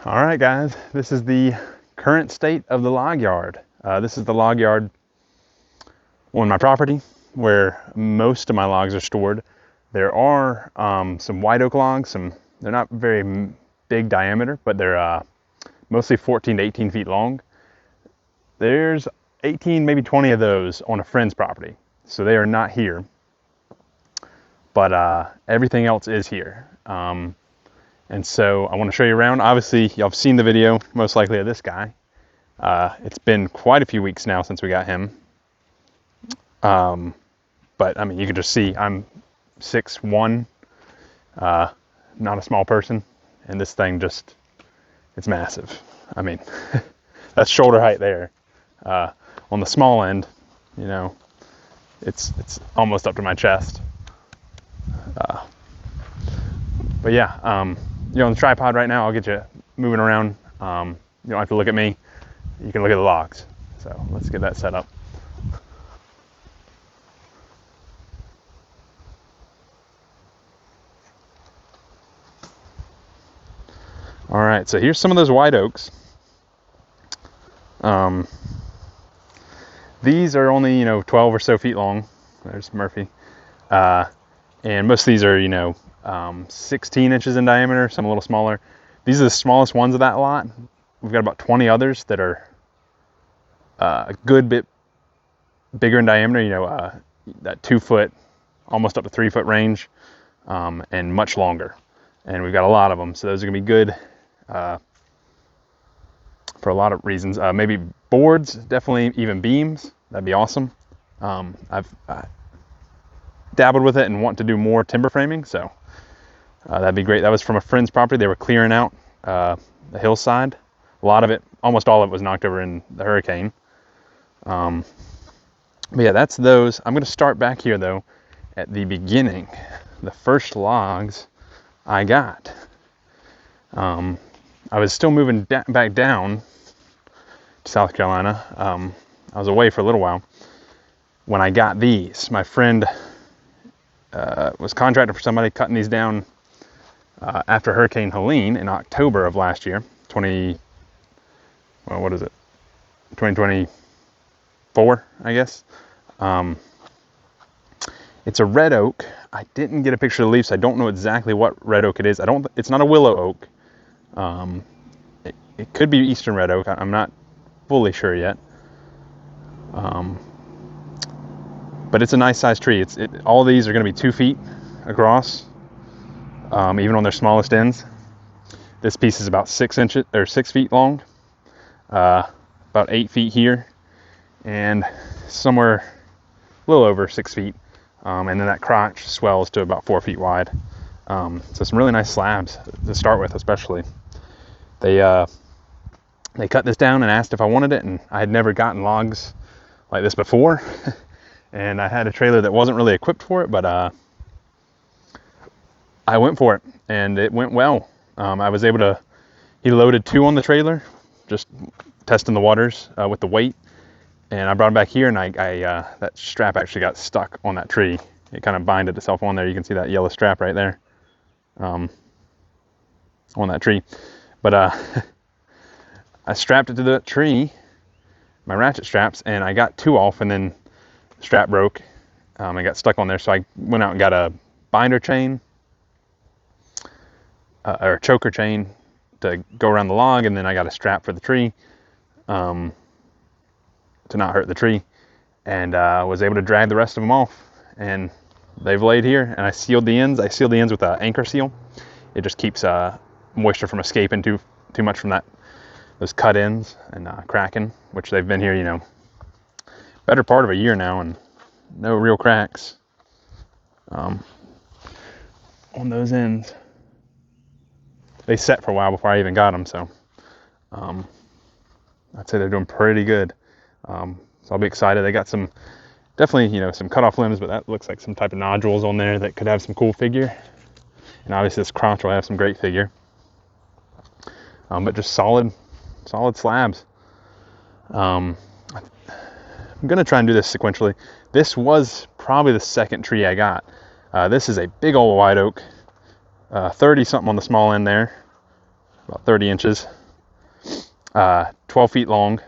All right, guys, this is the current state of the log yard. This is the log yard on my property where most of my logs are stored. There are some white oak logs. They're not very big diameter, but they're mostly 14 to 18 feet long. There's 18, maybe 20 of those on a friend's property, so they are not here. But everything else is here. And so I want to show you around. Obviously, y'all have seen the video, most likely, of this guy. It's been quite a few weeks now since we got him. But I mean, you can just see I'm 6'1", not a small person. And this thing just, it's massive. I mean, that's shoulder height there. On the small end, you know, it's almost up to my chest. But yeah, you're on the tripod right now. I'll get you moving around. You don't have to look at me. You can look at the logs. So let's get that set up. All right, so here's some of those white oaks. These are only, 12 or so feet long. There's Murphy. And most of these are, 16 inches in diameter, some a little smaller. These are the smallest ones of that lot. We've got about 20 others that are a good bit bigger in diameter, that 2 foot, almost up to 3 foot range, and much longer. And we've got a lot of them, so those are gonna be good for a lot of reasons. Maybe boards, definitely even beams. That'd be awesome. I've dabbled with it and want to do more timber framing, so that'd be great. That was from a friend's property. They were clearing out the hillside. A lot of it, almost all of it, was knocked over in the hurricane. But yeah, that's those. I'm going to start back here though at the beginning. The first logs I got. I was still moving back down to South Carolina. I was away for a little while when I got these. My friend was contracted for somebody cutting these down after Hurricane Helene in October of last year, 2024, I guess. It's a red oak. I didn't get a picture of the leaves. I don't know exactly what red oak it is. It's not a willow oak. It could be eastern red oak. I'm not fully sure yet. But it's a nice sized tree. All these are going to be 2 feet across, even on their smallest ends. This piece is about 6 feet long, about 8 feet here, and somewhere a little over 6 feet. And then that crotch swells to about 4 feet wide. So some really nice slabs to start with, especially. They cut this down and asked if I wanted it, and I had never gotten logs like this before. And I had a trailer that wasn't really equipped for it, but I went for it, and it went well. I was able to, he loaded 2 on the trailer, just testing the waters with the weight. And I brought it back here, and that strap actually got stuck on that tree. It kind of binded itself on there. You can see that yellow strap right there on that tree. But I strapped it to the tree, my ratchet straps, and I got 2 off, and then the strap broke. I got stuck on there, so I went out and got a binder chain, or a choker chain to go around the log, and then I got a strap for the tree to not hurt the tree, and was able to drag the rest of them off, and they've laid here. And I sealed the ends. I sealed the ends with an anchor seal. It just keeps moisture from escaping too much from those cut ends and cracking, which they've been here, better part of a year now, and no real cracks on those ends. They set for a while before I even got them, so I'd say they're doing pretty good. So I'll be excited. They got definitely, some cut off limbs, but that looks like some type of nodules on there that could have some cool figure. And obviously this crotch will have some great figure. But just solid slabs. I'm gonna try and do this sequentially. This was probably the second tree I got. This is a big old white oak, 30 something on the small end there, about 30 inches, 12 feet long.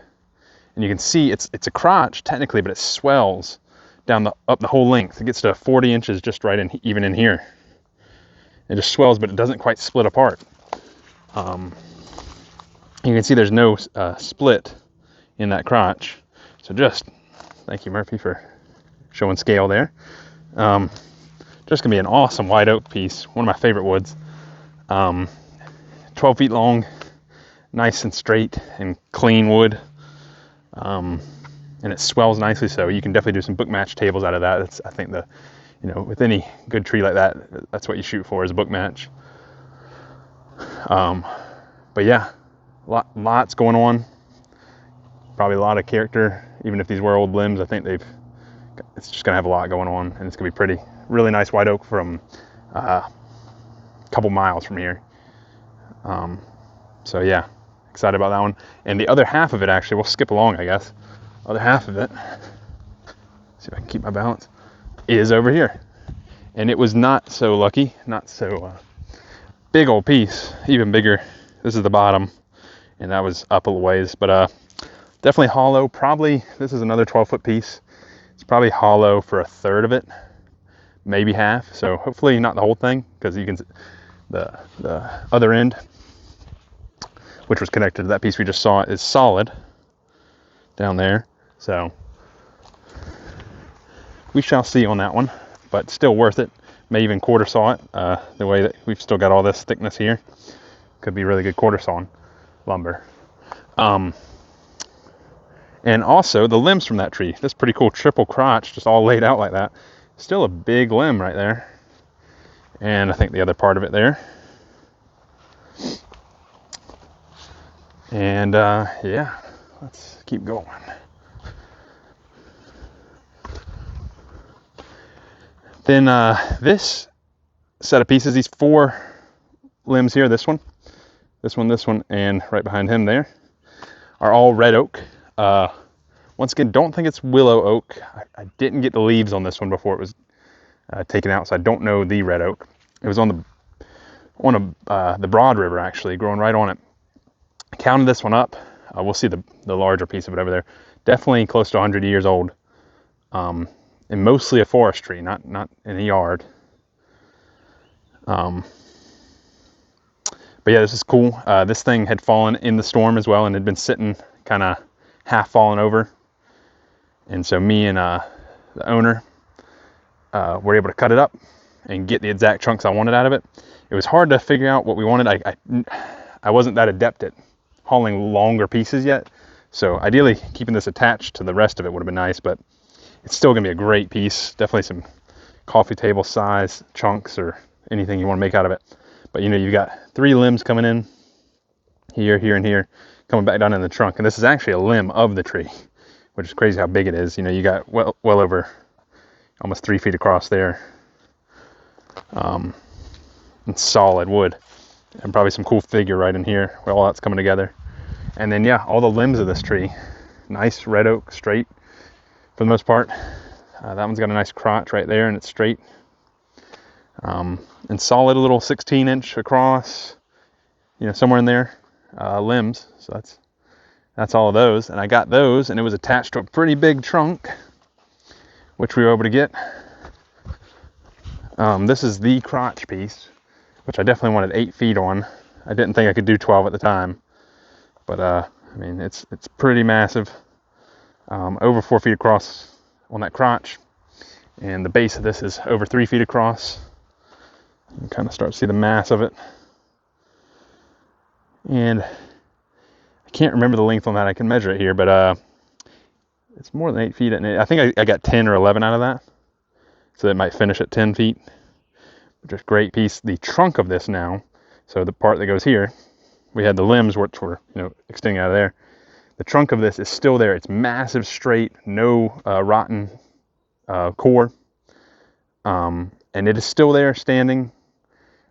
And you can see it's a crotch technically, but it swells down up the whole length. It gets to 40 inches just right in, even in here. It just swells, but it doesn't quite split apart. You can see there's no split in that crotch. So thank you, Murphy, for showing scale there. Just gonna be an awesome white oak piece, one of my favorite woods. 12 feet long, nice and straight and clean wood. And it swells nicely, so you can definitely do some book match tables out of that. That's, I think, with any good tree like that, that's what you shoot for, is a book match. But yeah, lots going on. Probably a lot of character. Even if these were old limbs, I think it's just gonna have a lot going on, and it's gonna be pretty. Really nice white oak from a couple miles from here. So yeah, excited about that one. And the other half of it, actually, we'll skip along, I guess. Other half of it, see if I can keep my balance, is over here. And it was not so lucky, not so big old piece, even bigger. This is the bottom, and that was up a ways, but definitely hollow. Probably, this is another 12-foot piece. It's probably hollow for a third of it, maybe half. So hopefully not the whole thing, because you can the other end, which was connected to that piece we just saw, is solid down there. So we shall see on that one, but still worth it. May even quarter saw it, the way that we've still got all this thickness here. Could be really good quarter sawing lumber. And also the limbs from that tree. This pretty cool triple crotch, just all laid out like that. Still a big limb right there. And I think the other part of it there. And yeah, let's keep going. Then this set of pieces, these 4 limbs here, this one, and right behind him there, are all red oak. Once again, don't think it's willow oak. I didn't get the leaves on this one before it was taken out, so I don't know the red oak. It was on the Broad River, actually, growing right on it. I counted this one up. We'll see the larger piece of it over there. Definitely close to 100 years old. And mostly a forest tree, not in a yard. But yeah, this is cool. This thing had fallen in the storm as well, and had been sitting kind of half fallen over. And so me and the owner were able to cut it up and get the exact chunks I wanted out of it. It was hard to figure out what we wanted. I wasn't that adept at hauling longer pieces yet, so ideally keeping this attached to the rest of it would have been nice, but it's still gonna be a great piece. Definitely some coffee table size chunks or anything you want to make out of it. But you've got 3 limbs coming in here, here, and here, coming back down in the trunk. And this is actually a limb of the tree, which is crazy how big it is. You got well over almost 3 feet across there. It's solid wood, and probably some cool figure right in here where all that's coming together. And then yeah, all the limbs of this tree, nice red oak, straight for the most part. That one's got a nice crotch right there, and it's straight. And solid little 16-inch across, somewhere in there, limbs. So that's all of those. And I got those, and it was attached to a pretty big trunk, which we were able to get. This is the crotch piece, which I definitely wanted 8 feet on. I didn't think I could do 12 at the time, but it's pretty massive. Over 4 feet across on that crotch, and the base of this is over 3 feet across. You can kind of start to see the mass of it, and I can't remember the length on that. I can measure it here, but it's more than 8 feet. And I think I got 10 or 11 out of that, so it might finish at 10 feet, which is a great piece. The trunk of this now, so the part that goes here, we had the limbs which were extending out of there. The trunk of this is still there. It's massive, straight, no rotten core. And it is still there, standing.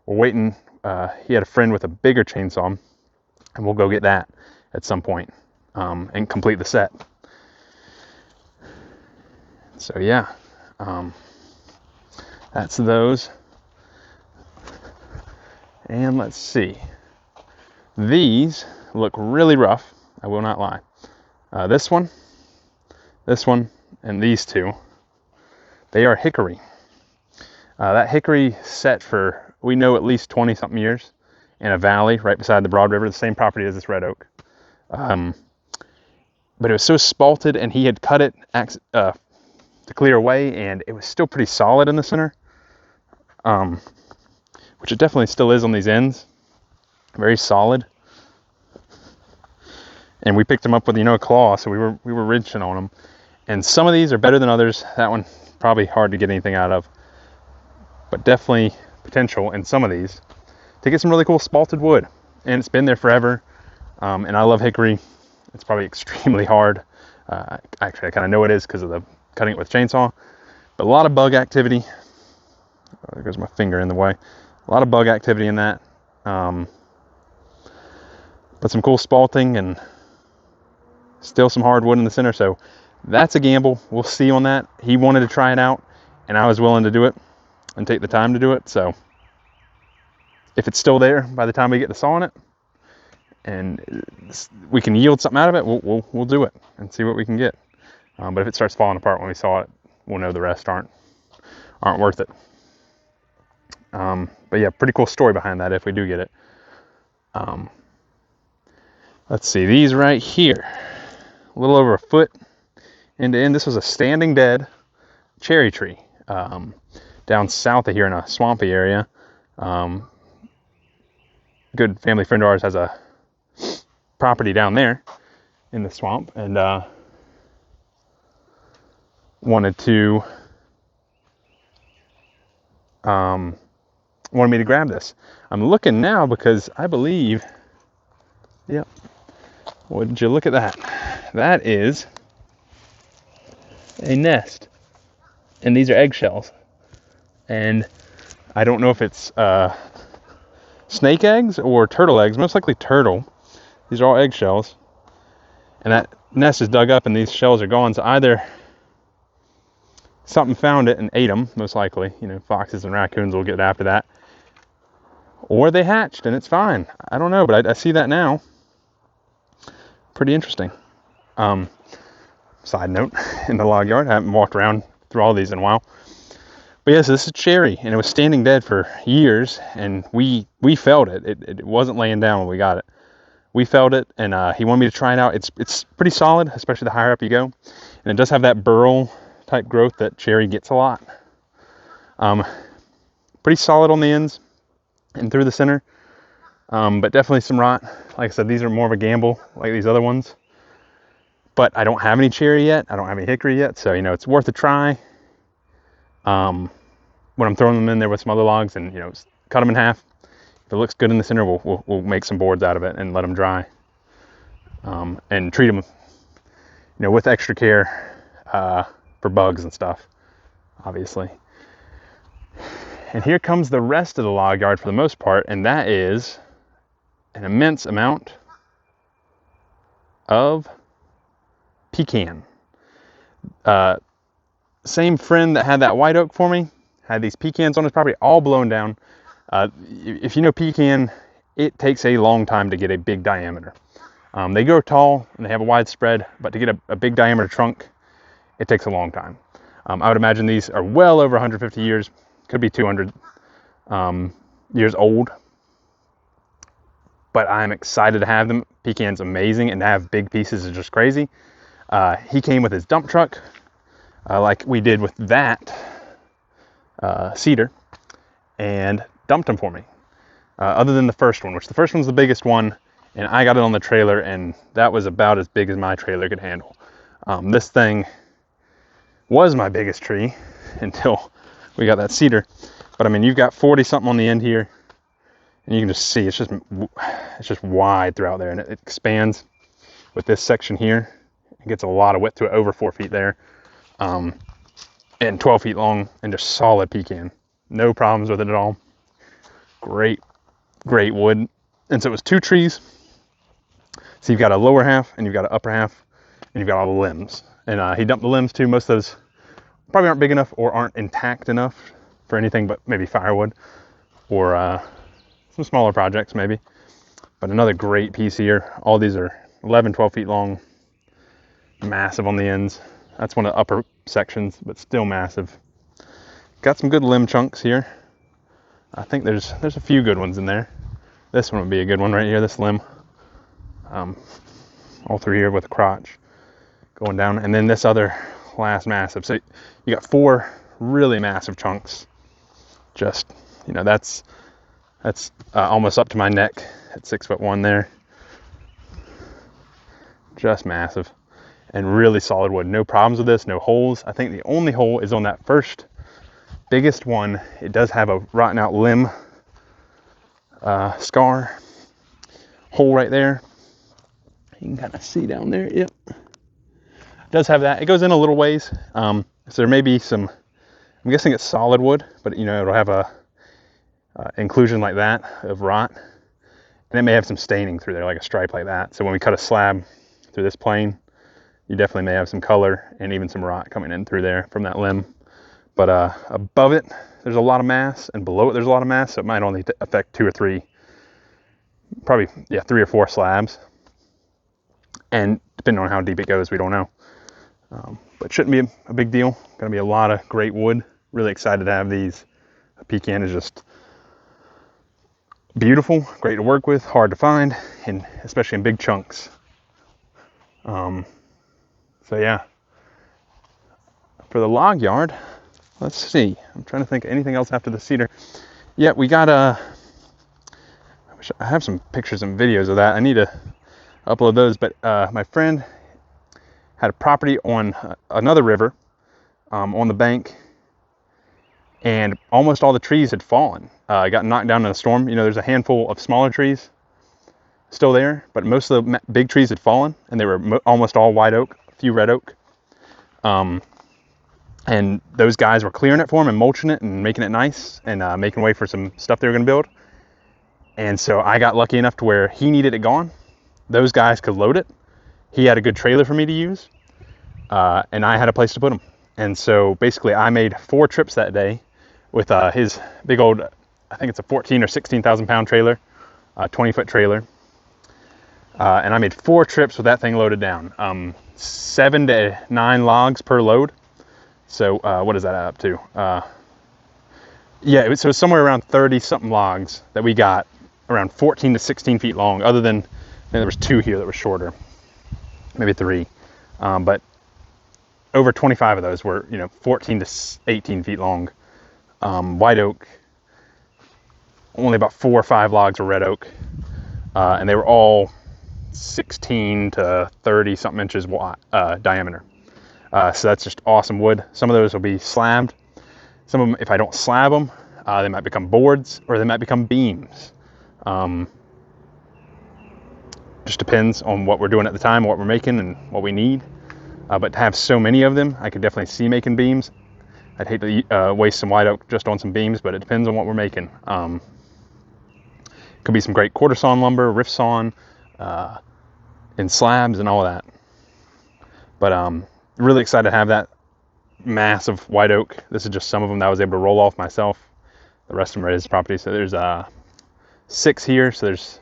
We're waiting. He had a friend with a bigger chainsaw, and we'll go get that at some point and complete the set. So yeah, that's those. And let's see. These look really rough, I will not lie. This one, and these two, they are hickory. That hickory set for, we know, at least 20 something years in a valley right beside the Broad River, the same property as this red oak. But it was so spalted, and he had cut it to clear away, and it was still pretty solid in the center, which it definitely still is on these ends. Very solid. And we picked them up with, a claw, so we were wrenching on them. And some of these are better than others. That one probably hard to get anything out of, but definitely potential in some of these to get some really cool spalted wood. And it's been there forever. And I love hickory. It's probably extremely hard. Actually, I kind of know it is because of the cutting it with a chainsaw. But a lot of bug activity. Oh, there goes my finger in the way. A lot of bug activity in that. But some cool spalting and still some hardwood in the center. So that's a gamble. We'll see on that. He wanted to try it out, and I was willing to do it and take the time to do it. So if it's still there by the time we get to sawing it, and we can yield something out of it, we'll do it and see what we can get. But if it starts falling apart when we saw it, we'll know the rest aren't worth it. But yeah, pretty cool story behind that if we do get it. Let's see, these right here, a little over a foot end to end. This was a standing dead cherry tree down south of here in a swampy area. Good family friend of ours has a property down there in the swamp, and wanted me to grab this. I'm looking now because I believe, yep. Would you look at that? That is a nest, and these are eggshells. And I don't know if it's snake eggs or turtle eggs. Most likely turtle. These are all eggshells, and that nest is dug up, and these shells are gone. So either something found it and ate them, most likely. Foxes and raccoons will get after that, or they hatched and it's fine. I don't know, but I see that now. Pretty interesting. Side note, in the log yard, I haven't walked around through all these in a while. But yes, this is cherry, and it was standing dead for years, and we felled it. It wasn't laying down when we got it. We felled it, and he wanted me to try it out. It's pretty solid, especially the higher up you go. And it does have that burl type growth that cherry gets a lot. Pretty solid on the ends and through the center. But definitely some rot. Like I said, these are more of a gamble like these other ones. But I don't have any cherry yet. I don't have any hickory yet. So, it's worth a try. When I'm throwing them in there with some other logs and, cut them in half. If it looks good in the center, we'll make some boards out of it and let them dry. And treat them, with extra care for bugs and stuff, obviously. And here comes the rest of the log yard for the most part, and that is an immense amount of pecan. Same friend that had that white oak for me had these pecans on his property, all blown down. If you know pecan, it takes a long time to get a big diameter. They grow tall and they have a wide spread, but to get a big diameter trunk, it takes a long time. I would imagine these are well over 150 years, could be 200 years old. But I'm excited to have them. Pecan's amazing, and to have big pieces is just crazy. He came with his dump truck, like we did with that cedar, and dumped them for me. Other than the first one, which the first one's the biggest one, and I got it on the trailer, and that was about as big as my trailer could handle. This thing was my biggest tree until we got that cedar. But I mean, you've got 40 something on the end here, and you can just see it's just wide throughout there, and it expands with this section here. It gets a lot of width to it, over 4 feet there, and 12 feet long, and just solid pecan. No problems with it at all. Great wood. And so it was 2 trees. So you've got a lower half and you've got an upper half, and you've got all the limbs. And he dumped the limbs too. Most of those probably aren't big enough or aren't intact enough for anything but maybe firewood or some smaller projects maybe. But another great piece here. All these are 11, 12 feet long, massive on the ends. That's one of the upper sections, but still massive. Got some good limb chunks here. I think there's a few good ones in there. This one would be a good one right here, this limb. All through here with the crotch going down. And then this other last massive. So you got 4 really massive chunks. Just, you know, that's almost up to my neck at 6'1" there. Just massive and really solid wood. No problems with this, no holes. I think the only hole is on that first biggest one. It does have a rotten out limb scar hole right there. You can kind of see down there. Yep, it does have that. It goes in a little ways. So there may be some, I'm guessing it's solid wood, but you know, it'll have a inclusion like that of rot, and it may have some staining through there, like a stripe like that. So when we cut a slab through this plane, you definitely may have some color and even some rot coming in through there from that limb. But above it, there's a lot of mass, and below it, there's a lot of mass. So it might only affect 2 or 3, probably, yeah, 3 or 4 slabs. And depending on how deep it goes, we don't know. But shouldn't be a big deal. Gonna be a lot of great wood. Really excited to have these. A pecan is just beautiful, great to work with, hard to find, and especially in big chunks. So yeah, for the log yard, let's see. I'm trying to think of anything else after the cedar. Yeah, we got I have some pictures and videos of that. I need to upload those, but my friend had a property on another river on the bank, and almost all the trees had fallen. It got knocked down in a storm. You know, there's a handful of smaller trees still there, but most of the big trees had fallen, and they were almost all white oak, a few red oak. And those guys were clearing it for him and mulching it and making it nice and making way for some stuff they were going to build. And so I got lucky enough to where he needed it gone. Those guys could load it. He had a good trailer for me to use, and I had a place to put them. And so basically I made 4 trips that day with his big old, I think it's a 14 or 16,000 pound trailer, 20-foot trailer. And I made 4 trips with that thing loaded down. 7 to 9 logs per load. So what does that add up to? Yeah, so somewhere around 30 something logs that we got, around 14 to 16 feet long, other than there was 2 here that were shorter, maybe 3. But over 25 of those were, you know, 14 to 18 feet long. White oak, only about 4 or 5 logs were red oak. And they were all 16 to 30 something inches diameter. So that's just awesome wood. Some of those will be slabbed. Some of them, if I don't slab them, they might become boards or they might become beams. Just depends on what we're doing at the time, what we're making and what we need. But to have so many of them, I could definitely see making beams. I'd hate to waste some white oak just on some beams, but it depends on what we're making. Could be some great quarter sawn lumber, rift sawn, and slabs and all of that. But really excited to have that massive white oak. This is just some of them that I was able to roll off myself. The rest of them are his property. So there's 6 here. So there's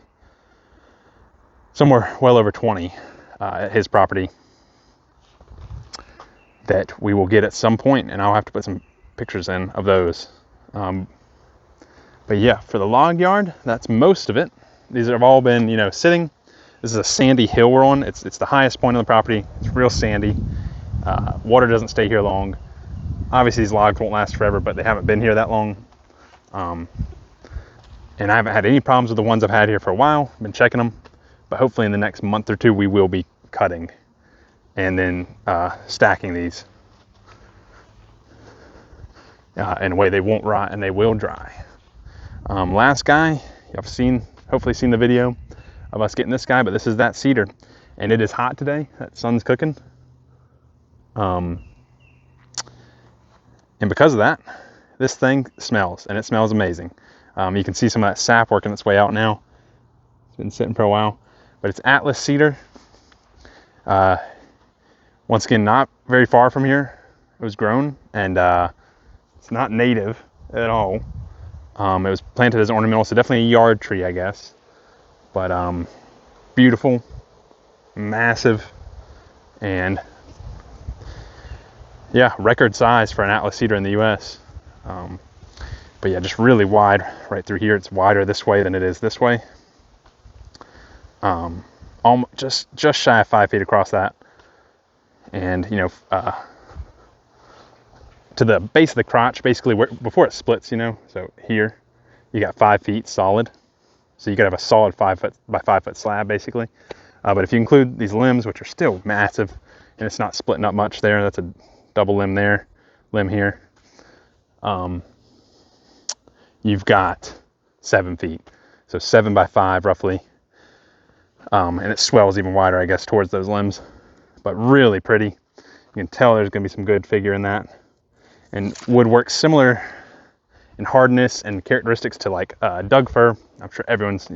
somewhere well over 20 at his property that we will get at some point, and I'll have to put some pictures in of those. But yeah, for the log yard, that's most of it. These have all been, you know, sitting. This is a sandy hill we're on. It's the highest point on the property. It's real sandy. Water doesn't stay here long. Obviously these logs won't last forever, but they haven't been here that long. And I haven't had any problems with the ones I've had here for a while. I've been checking them, but hopefully in the next month or 2 we will be cutting and then stacking these in a way they won't rot and they will dry. Last guy, you've hopefully seen the video of us getting this guy, but this is that cedar, and it is hot today. That sun's cooking. And because of that, this thing smells, and it smells amazing. You can see some of that sap working its way out now. It's been sitting for a while, but it's Atlas cedar. Once again, not very far from here. It was grown, and it's not native at all. It was planted as ornamental, so definitely a yard tree, I guess. But beautiful, massive, and yeah, record size for an Atlas cedar in the US. But yeah, just really wide right through here. It's wider this way than it is this way. Just shy of 5 feet across that. And you know, to the base of the crotch, basically before it splits, you know, so here you got 5 feet solid. So you could have a solid 5 foot by 5 foot slab basically. But if you include these limbs, which are still massive, and it's not splitting up much there, that's a double limb there, limb here. You've got 7 feet, so 7 by 5 roughly, and it swells even wider, I guess, towards those limbs. But really pretty. You can tell there's going to be some good figure in that, and woodwork similar in hardness and characteristics to like Doug fir. I'm sure everyone's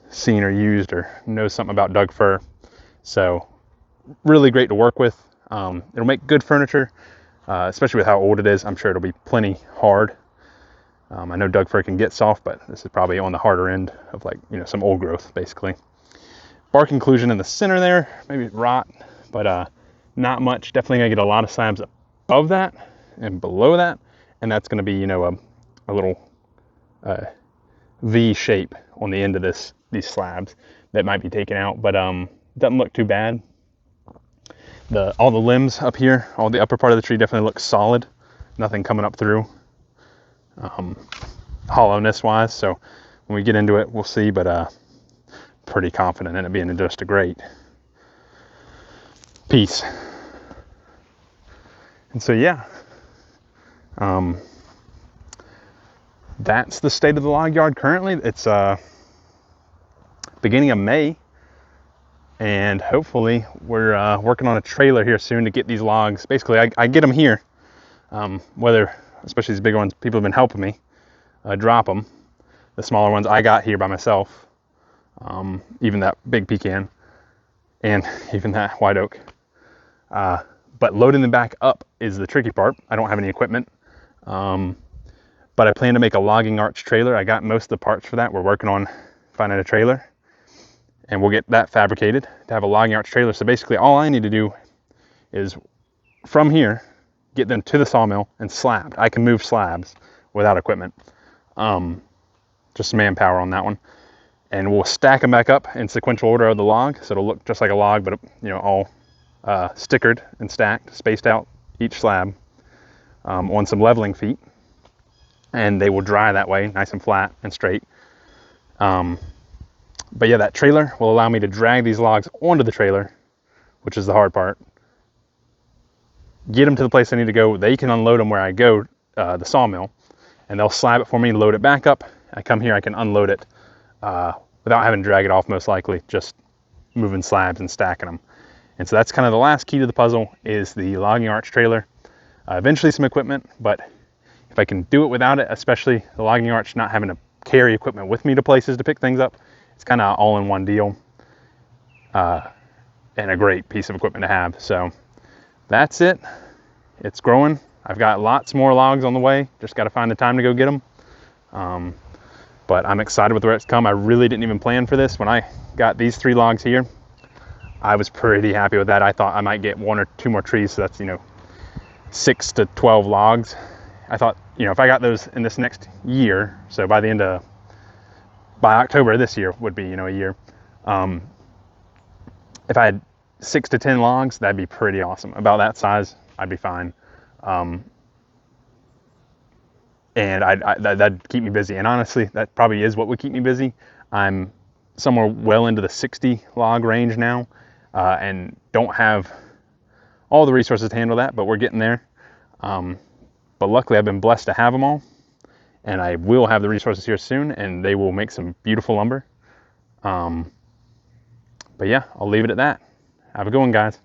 seen or used or knows something about Doug fir. So really great to work with. It'll make good furniture, especially with how old it is. I'm sure it'll be plenty hard. I know Doug fir can get soft, but this is probably on the harder end of like, some old growth basically. Bark inclusion in the center there, maybe rot, but not much. Definitely gonna get a lot of slabs above that and below that, and that's gonna be, a little V shape on the end of these slabs that might be taken out, but doesn't look too bad. All the limbs up here, all the upper part of the tree definitely looks solid. Nothing coming up through. Hollowness wise, so when we get into it we'll see, but pretty confident in it being just a great piece. And so yeah, that's the state of the log yard currently. It's beginning of May, and hopefully we're working on a trailer here soon to get these logs. Basically I get them here, whether especially these bigger ones, people have been helping me drop them. The smaller ones I got here by myself, even that big pecan and even that white oak. But loading them back up is the tricky part. I don't have any equipment, but I plan to make a logging arch trailer. I got most of the parts for that. We're working on finding a trailer, and we'll get that fabricated to have a logging arch trailer. So basically all I need to do is from here get them to the sawmill and slabbed. I can move slabs without equipment. Just manpower on that one. And we'll stack them back up in sequential order of the log, so it'll look just like a log, but all stickered and stacked, spaced out each slab on some leveling feet. And they will dry that way, nice and flat and straight. But yeah, that trailer will allow me to drag these logs onto the trailer, which is the hard part. Get them to the place I need to go. They can unload them where I go, the sawmill, and they'll slab it for me, load it back up. I come here, I can unload it without having to drag it off, most likely, just moving slabs and stacking them. And so that's kind of the last key to the puzzle, is the logging arch trailer. Eventually some equipment, but if I can do it without it, especially the logging arch, not having to carry equipment with me to places to pick things up, it's kind of all in one deal, and a great piece of equipment to have. So that's it. It's growing. I've got lots more logs on the way. Just got to find the time to go get them. But I'm excited with where it's come. I really didn't even plan for this. When I got these 3 logs here, I was pretty happy with that. I thought I might get 1 or 2 more trees. So that's, 6 to 12 logs. I thought, if I got those in this next year, so by October of this year would be, a year. If I had 6 to 10 logs, that'd be pretty awesome. About that size, I'd be fine. And that'd keep me busy. And honestly, that probably is what would keep me busy. I'm somewhere well into the 60 log range now, and don't have all the resources to handle that, but we're getting there. But luckily I've been blessed to have them all, and I will have the resources here soon, and they will make some beautiful lumber. But yeah, I'll leave it at that. Have a good one, guys.